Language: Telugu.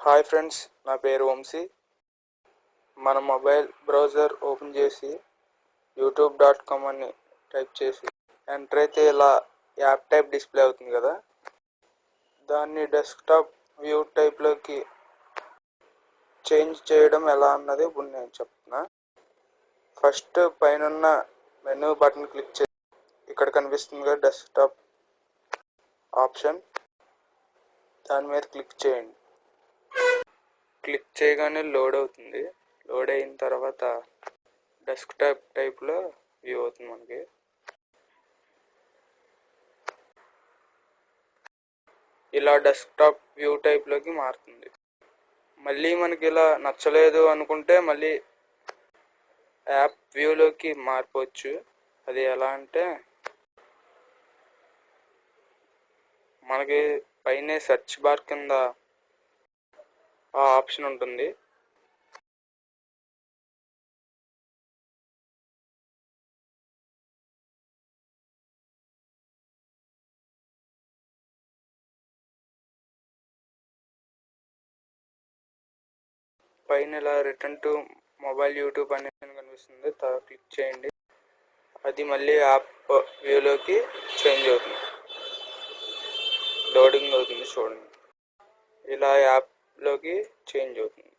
హాయ్ ఫ్రెండ్స్, నా పేరు వంశీ. మన మొబైల్ బ్రౌజర్ ఓపెన్ చేసి youtube.com అని టైప్ చేసి ఎంటర్ అయితే ఇలా యాప్ టైప్ డిస్ప్లే అవుతుంది కదా. దాన్ని డెస్క్టాప్ వ్యూ టైప్లోకి చేంజ్ చేయడం ఎలా అన్నది ఇప్పుడు నేను చెప్తున్నా. ఫస్ట్ పైన మెనూ బటన్ క్లిక్ చేసి ఇక్కడ కనిపిస్తుంది కదా డెస్క్టాప్ ఆప్షన్, దాని మీద క్లిక్ చేయండి. క్లిక్ చేయగానే లోడ్ అవుతుంది. లోడ్ అయిన తర్వాత డెస్క్టాప్ టైప్లో వ్యూ అవుతుంది. మనకి ఇలా డెస్క్టాప్ వ్యూ టైప్లోకి మారుతుంది. మళ్ళీ మనకి ఇలా నచ్చలేదు అనుకుంటే మళ్ళీ యాప్ వ్యూలోకి మారిపోవచ్చు. అది ఎలా అంటే మనకి పైన సెర్చ్ బార్ కింద ఆ ఆప్షన్ ఉంటుంది. పైన ఇలా రిటర్న్ టు మొబైల్ యూట్యూబ్ అనేది కనిపిస్తుంది, క్లిక్ చేయండి. అది మళ్ళీ యాప్ వ్యూలోకి చేంజ్ అవుతుంది, లోడింగ్ అవుతుంది. చూడండి, ఇలా యాప్లోకి చేంజ్ అవుతుంది.